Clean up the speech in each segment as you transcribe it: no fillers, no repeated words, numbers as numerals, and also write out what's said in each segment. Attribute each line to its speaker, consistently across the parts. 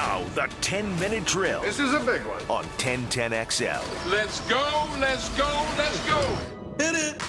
Speaker 1: Now, the 10-minute drill.
Speaker 2: This is a big one.
Speaker 1: On 1010XL.
Speaker 2: Let's go, let's go, let's go. Hit it.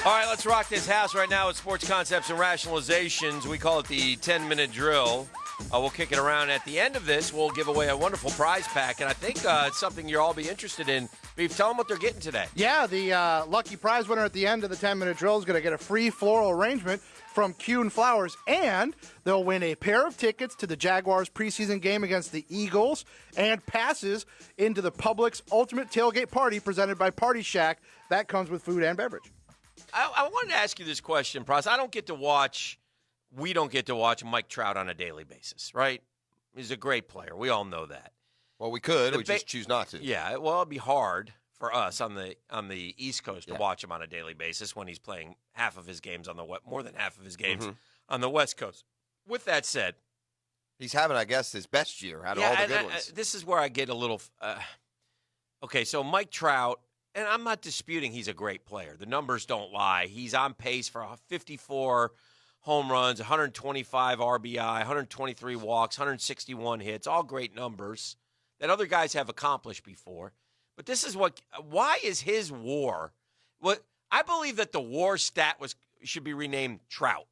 Speaker 3: All right, let's rock this house right now with sports concepts and rationalizations. We call it the 10-minute drill. We'll kick it around. At the end of this, we'll give away a wonderful prize pack, and I think it's something you'll all be interested in. Beef, tell them what they're getting today.
Speaker 4: Yeah, the lucky prize winner at the end of the 10-minute drill is going to get a free floral arrangement from Kuhn Flowers, and they'll win a pair of tickets to the Jaguars preseason game against the Eagles and passes into the Publix Ultimate Tailgate Party presented by Party Shack. That comes with food and beverage.
Speaker 3: I wanted to ask you this question, Pross. We don't get to watch Mike Trout on a daily basis, right? He's a great player. We all know that.
Speaker 5: Well, we could. We just choose not to.
Speaker 3: Yeah, well, it'd be hard for us on the East Coast to watch him on a daily basis when he's playing half of his games more than half of his games on the West Coast. With that said,
Speaker 5: he's having, I guess, his best year out of all the good ones.
Speaker 3: This is where I get a little okay, so Mike Trout, and I'm not disputing he's a great player. The numbers don't lie. He's on pace for 54 home runs, 125 RBI, 123 walks, 161 hits, all great numbers that other guys have accomplished before. But this is why is his WAR? I believe that the WAR stat should be renamed Trout,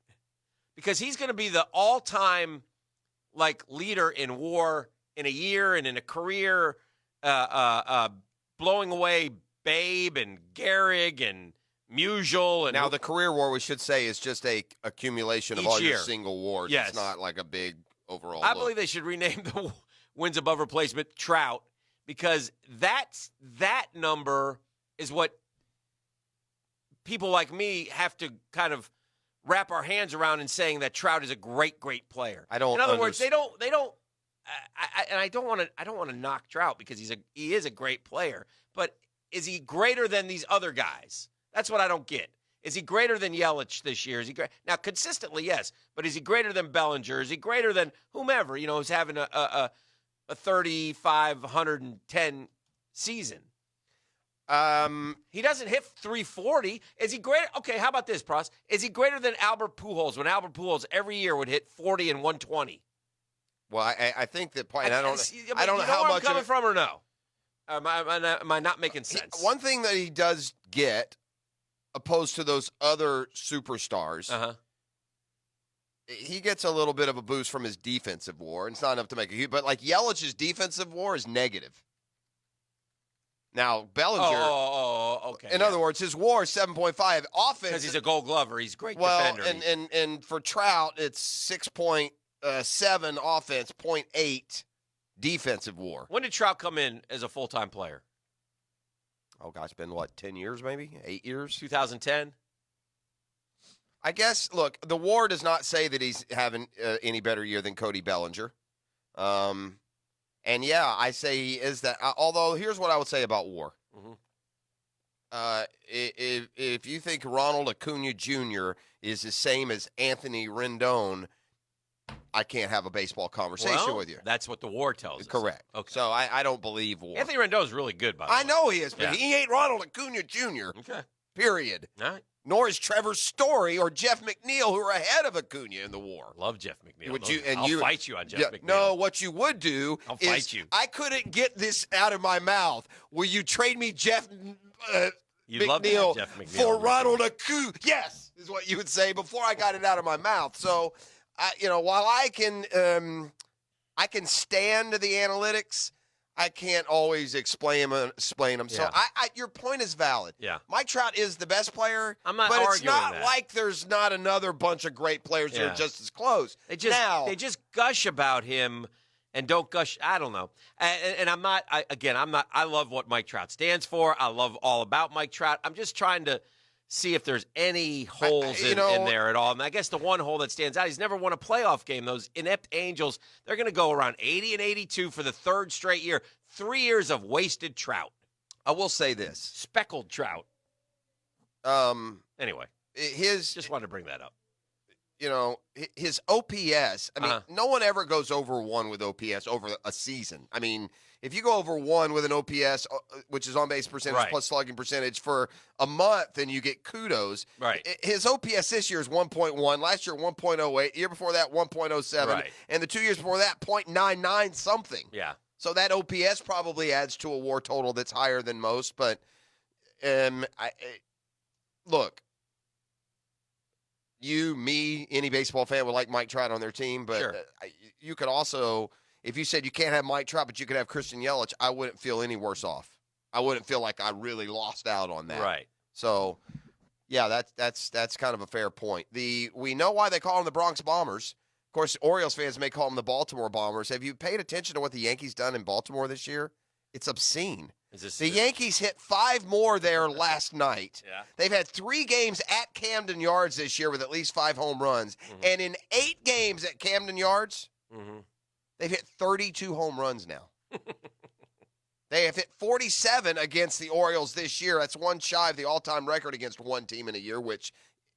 Speaker 3: because he's going to be the all-time leader in WAR in a year and in a career, blowing away Babe and Gehrig and Musial. And
Speaker 5: now the career WAR, we should say, is just a accumulation of all your single WARs.
Speaker 3: Yes.
Speaker 5: It's not like a big overall.
Speaker 3: I believe they should rename the wins above replacement Trout, because that number is what people like me have to kind of wrap our hands around in saying that Trout is a great, great player.
Speaker 5: I don't.
Speaker 3: In other words, they don't. I don't want to knock Trout because he is a great player, but is he greater than these other guys? That's what I don't get. Is he greater than Yelich this year? Is he great? Now, consistently, yes, but is he greater than Bellinger? Is he greater than whomever, who's having a 3,510 season? He doesn't hit 340. Is he greater? Okay, how about this, Pross? Is he greater than Albert Pujols when Albert Pujols every year would hit 40 and 120?
Speaker 5: Well, I think that point. I don't know
Speaker 3: how
Speaker 5: much
Speaker 3: I'm coming from, or no? Am I not making sense?
Speaker 5: One thing that he does get, opposed to those other superstars, he gets a little bit of a boost from his defensive WAR. It's not enough to make a huge, but Yelich's defensive WAR is negative. Now, Bellinger.
Speaker 3: Okay.
Speaker 5: In other words, his WAR is 7.5. Offense,
Speaker 3: because he's a Gold Glover. He's a great defender.
Speaker 5: And for Trout, it's 6.7 offense, 0.8 defensive WAR.
Speaker 3: When did Trout come in as a full-time player?
Speaker 5: Oh, gosh, been 10 years maybe? 8 years?
Speaker 3: 2010?
Speaker 5: I guess, look, the WAR does not say that he's having any better year than Cody Bellinger. And, yeah, I say he is that. Although, here's what I would say about WAR. If you think Ronald Acuna Jr. is the same as Anthony Rendon, I can't have a baseball conversation with you.
Speaker 3: That's what the WAR tells us.
Speaker 5: Correct.
Speaker 3: Okay.
Speaker 5: So I don't believe WAR.
Speaker 3: Anthony Rendon is really good, by the way.
Speaker 5: I know he is, but he ain't Ronald Acuna Jr.
Speaker 3: Okay.
Speaker 5: Period.
Speaker 3: All right.
Speaker 5: Nor is Trevor Story or Jeff McNeil, who are ahead of Acuna in the WAR.
Speaker 3: Love Jeff McNeil.
Speaker 5: I'll
Speaker 3: fight you on Jeff McNeil.
Speaker 5: No, what you would do
Speaker 3: I'll fight you.
Speaker 5: I couldn't get this out of my mouth. Will you trade me Jeff McNeil for Ronald Acuna? Yes, is what you would say before I got it out of my mouth. So, while I can stand the analytics, I can't always explain them.
Speaker 3: Yeah.
Speaker 5: So your point is valid.
Speaker 3: Yeah.
Speaker 5: Mike Trout is the best player.
Speaker 3: I'm not
Speaker 5: but
Speaker 3: arguing
Speaker 5: it's not
Speaker 3: that.
Speaker 5: like there's not another bunch of great players that are just as close.
Speaker 3: They just gush about him and don't gush. I don't know. And I'm not. I love what Mike Trout stands for. I love all about Mike Trout. I'm just trying to see if there's any holes in there at all. And I guess the one hole that stands out, he's never won a playoff game. Those inept Angels, they're going to go around 80 and 82 for the third straight year. 3 years of wasted Trout.
Speaker 5: I will say this.
Speaker 3: Speckled Trout. Anyway.
Speaker 5: Just
Speaker 3: wanted to bring that up.
Speaker 5: his OPS, I mean, no one ever goes over 1 with OPS over a season. I mean, if you go over 1 with an OPS, which is on-base percentage plus slugging percentage for a month, then you get kudos.
Speaker 3: Right.
Speaker 5: His OPS this year is 1.1. Last year, 1.08. Year before that, 1.07. Right. And the 2 years before that, 0.99 something.
Speaker 3: Yeah.
Speaker 5: So that OPS probably adds to a WAR total that's higher than most. But, look. You, me, any baseball fan would like Mike Trout on their team, but
Speaker 3: sure.
Speaker 5: You could also, if you said you can't have Mike Trout, but you could have Christian Yelich, I wouldn't feel any worse off. I wouldn't feel like I really lost out on that.
Speaker 3: Right.
Speaker 5: So, yeah, that's kind of a fair point. We know why they call them the Bronx Bombers. Of course, Orioles fans may call them the Baltimore Bombers. Have you paid attention to what the Yankees done in Baltimore this year? It's obscene. The Yankees hit 5 more there last night.
Speaker 3: Yeah.
Speaker 5: They've had 3 games at Camden Yards this year with at least 5 home runs. Mm-hmm. And in 8 games at Camden Yards, they've hit 32 home runs now. They have hit 47 against the Orioles this year. That's one shy of the all-time record against one team in a year, which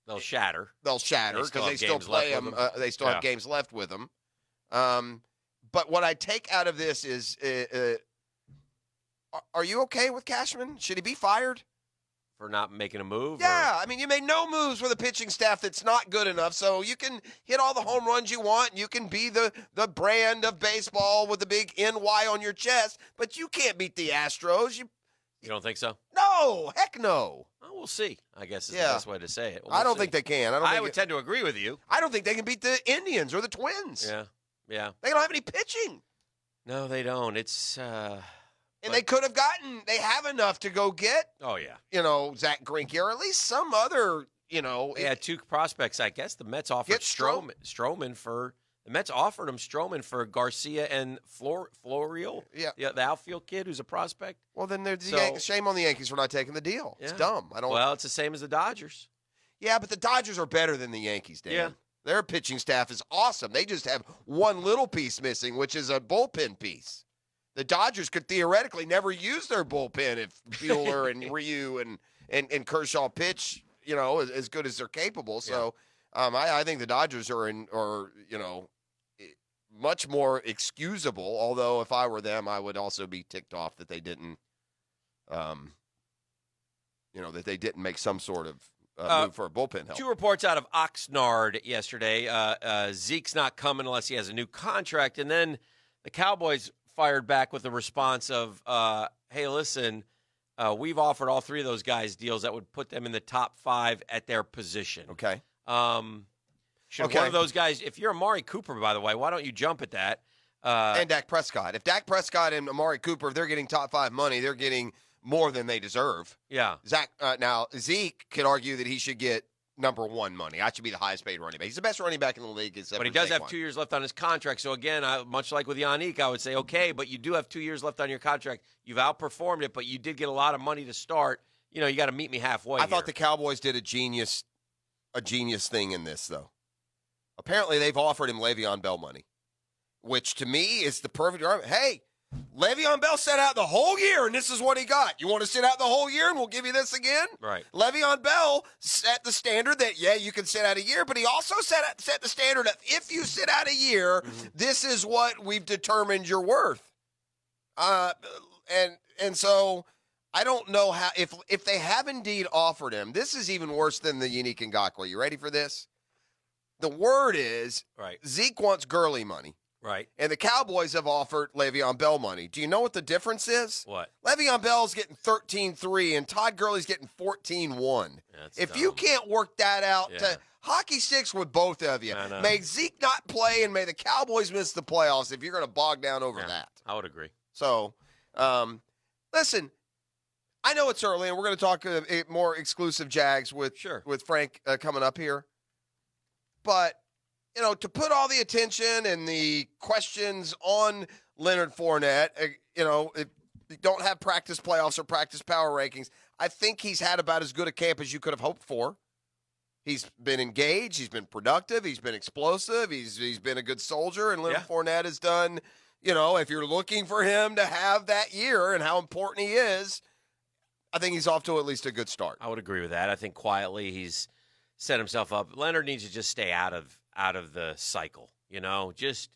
Speaker 3: they'll shatter.
Speaker 5: They'll shatter because they still play them. They still have games left with them. But what I take out of this is are you okay with Cashman? Should he be fired?
Speaker 3: For not making a move?
Speaker 5: Yeah, I mean, you made no moves with a pitching staff that's not good enough, so you can hit all the home runs you want, and you can be the brand of baseball with the big NY on your chest, but you can't beat the Astros. You
Speaker 3: don't think so?
Speaker 5: No, heck no.
Speaker 3: Well, we'll see, I guess is the best way to say it.
Speaker 5: I don't think they can.
Speaker 3: I would tend to agree with you.
Speaker 5: I don't think they can beat the Indians or the Twins.
Speaker 3: Yeah.
Speaker 5: They don't have any pitching.
Speaker 3: No, they don't. It's...
Speaker 5: And they could have they have enough to go get, Zach Greinke or at least some other,
Speaker 3: They had 2 prospects, I guess. The Mets offered Stroman for, the Mets offered him Stroman for Garcia and Florial.
Speaker 5: Yeah.
Speaker 3: The outfield kid who's a prospect.
Speaker 5: Well, then there's shame on the Yankees for not taking the deal. It's dumb.
Speaker 3: Well, it's the same as the Dodgers.
Speaker 5: Yeah, but the Dodgers are better than the Yankees, Dan.
Speaker 3: Yeah.
Speaker 5: Their pitching staff is awesome. They just have one little piece missing, which is a bullpen piece. The Dodgers could theoretically never use their bullpen if Buehler and Ryu and Kershaw pitch, as good as they're capable. So I think the Dodgers are much more excusable. Although if I were them, I would also be ticked off that they didn't, make some sort of move for a bullpen help.
Speaker 3: 2 reports out of Oxnard yesterday. Zeke's not coming unless he has a new contract, and then the Cowboys fired back with a response of, hey, listen, we've offered all 3 of those guys deals that would put them in the top 5 at their position.
Speaker 5: Okay.
Speaker 3: Should one of those guys, if you're Amari Cooper, by the way, why don't you jump at that?
Speaker 5: And Dak Prescott. If Dak Prescott and Amari Cooper, if they're getting top 5 money, they're getting more than they deserve.
Speaker 3: Yeah.
Speaker 5: Now, Zeke could argue that he should get number 1 money. I should be the highest paid running back. He's the best running back in the league.
Speaker 3: But he does have 2 years left on his contract. So, again, much like with Yannick, I would say, okay, but you do have 2 years left on your contract. You've outperformed it, but you did get a lot of money to start. You got to meet me halfway.
Speaker 5: I thought the Cowboys did a genius thing in this, though. Apparently, they've offered him Le'Veon Bell money, which to me is the perfect argument. Hey, Le'Veon Bell sat out the whole year, and this is what he got. You want to sit out the whole year, and we'll give you this again?
Speaker 3: Right.
Speaker 5: Le'Veon Bell set the standard that, you can sit out a year, but he also set the standard that if you sit out a year, this is what we've determined you're worth. And so I don't know how if they have indeed offered him. This is even worse than the Unique Ngakoue. You ready for this? The word is Zeke wants Gurley money.
Speaker 3: Right.
Speaker 5: And the Cowboys have offered Le'Veon Bell money. Do you know what the difference is?
Speaker 3: What?
Speaker 5: Le'Veon Bell's getting 13-3 and Todd Gurley's getting 14-1. If you can't work that out, hockey sticks with both of you. May Zeke not play and may the Cowboys miss the playoffs if you're going to bog down over that.
Speaker 3: I would agree.
Speaker 5: So, listen, I know it's early and we're going to talk more exclusive Jags with Frank coming up here. But to put all the attention and the questions on Leonard Fournette, if you don't have practice playoffs or practice power rankings, I think he's had about as good a camp as you could have hoped for. He's been engaged. He's been productive. He's been explosive. He's been a good soldier. And Leonard Fournette has done, if you're looking for him to have that year and how important he is, I think he's off to at least a good start.
Speaker 3: I would agree with that. I think quietly he's set himself up. Leonard needs to just stay out of the cycle. Just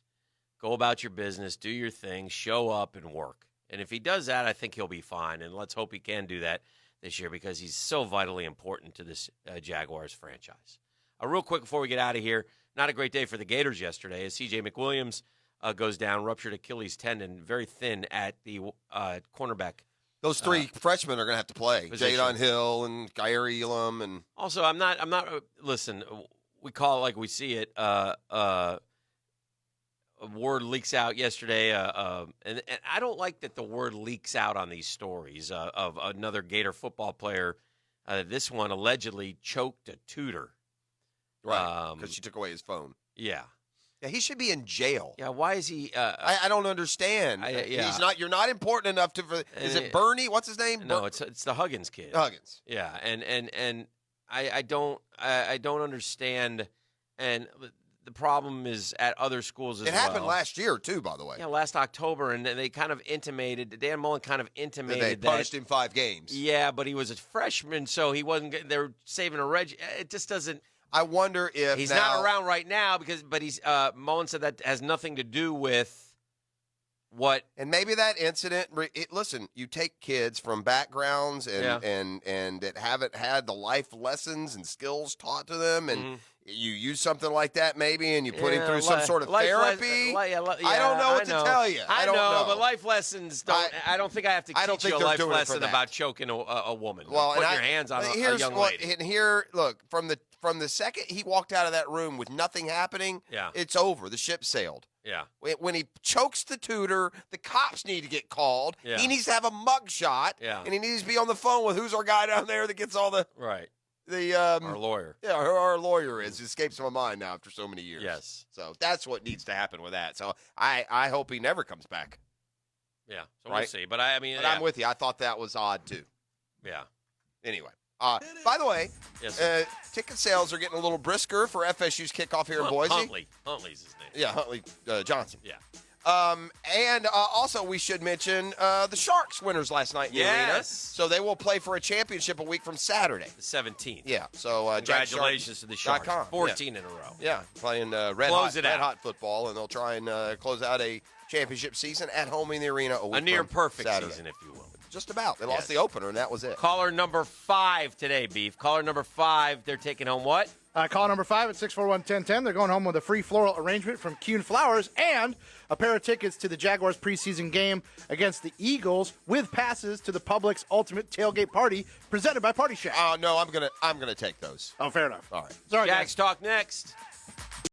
Speaker 3: go about your business, do your thing, show up and work. And if he does that, I think he'll be fine. And let's hope he can do that this year because he's so vitally important to this Jaguars franchise. Real quick before we get out of here, not a great day for the Gators yesterday as C.J. McWilliams goes down, ruptured Achilles tendon, very thin at the cornerback.
Speaker 5: Those three freshmen are going to have to play.
Speaker 3: Position.
Speaker 5: Jadon Hill and Kyrie Elam. And
Speaker 3: Also, I'm not listen, we call it like we see it. A word leaks out yesterday, and I don't like that the word leaks out on these stories of another Gator football player. This one allegedly choked a tutor.
Speaker 5: Right, because she took away his phone.
Speaker 3: Yeah.
Speaker 5: Yeah, he should be in jail.
Speaker 3: Yeah, why is he?
Speaker 5: I don't understand. He's not. You're not important enough to. Is it Bernie? What's his name?
Speaker 3: No, it's the Huggins kid.
Speaker 5: Huggins.
Speaker 3: Yeah, and I don't understand. And the problem is at other schools as well.
Speaker 5: It happened last year too, by the way.
Speaker 3: Yeah, last October, and they kind of intimated. Dan Mullen kind of intimated
Speaker 5: they punished him 5 games.
Speaker 3: Yeah, but he was a freshman, so he wasn't. They were saving a reg. It just doesn't.
Speaker 5: I wonder if
Speaker 3: he's not around right now but he's Mullen said that has nothing to do with what.
Speaker 5: And maybe that incident. Listen, you take kids from backgrounds and that haven't had the life lessons and skills taught to them, and you use something like that maybe, and you put him through some sort of therapy. I don't know what to tell you.
Speaker 3: I don't know, but life lessons don't. I don't think I have to teach you a life lesson about choking a woman.
Speaker 5: Well,
Speaker 3: putting your hands on a young lady.
Speaker 5: And here, look, from the second he walked out of that room with nothing happening, it's over. The ship sailed.
Speaker 3: Yeah.
Speaker 5: When he chokes the tutor, the cops need to get called.
Speaker 3: Yeah.
Speaker 5: He needs to have a mug shot.
Speaker 3: Yeah.
Speaker 5: And he needs to be on the phone with who's our guy down there that gets all the
Speaker 3: right.
Speaker 5: Our
Speaker 3: lawyer.
Speaker 5: Yeah, our lawyer escapes my mind now after so many years.
Speaker 3: Yes.
Speaker 5: So that's what needs to happen with that. So I hope he never comes back.
Speaker 3: Yeah. So we'll see. But
Speaker 5: I'm with you. I thought that was odd too.
Speaker 3: Yeah.
Speaker 5: Anyway. By the way, ticket sales are getting a little brisker for FSU's kickoff here in Boise.
Speaker 3: Huntley's his name.
Speaker 5: Yeah, Huntley Johnson.
Speaker 3: Yeah.
Speaker 5: And also we should mention the Sharks winners last night in the arena. So they will play for a championship a week from Saturday.
Speaker 3: The 17th.
Speaker 5: Yeah. So
Speaker 3: congratulations to the Sharks. 14 in a row.
Speaker 5: Yeah, playing red hot football, and they'll try and close out a championship season at home in the arena a week
Speaker 3: a near perfect
Speaker 5: Saturday.
Speaker 3: Season, if you will.
Speaker 5: Just about. They lost the opener, and that was it.
Speaker 3: Caller number 5 today, Beef. Caller number 5, they're taking home what?
Speaker 4: Call number 5 at 641-1010. They're going home with a free floral arrangement from Kuhn Flowers and a pair of tickets to the Jaguars preseason game against the Eagles with passes to the Publix Ultimate Tailgate Party presented by Party Shack.
Speaker 5: Oh, no, I'm gonna take those.
Speaker 4: Oh, fair enough.
Speaker 5: All right.
Speaker 4: Sorry,
Speaker 3: Jags talk next.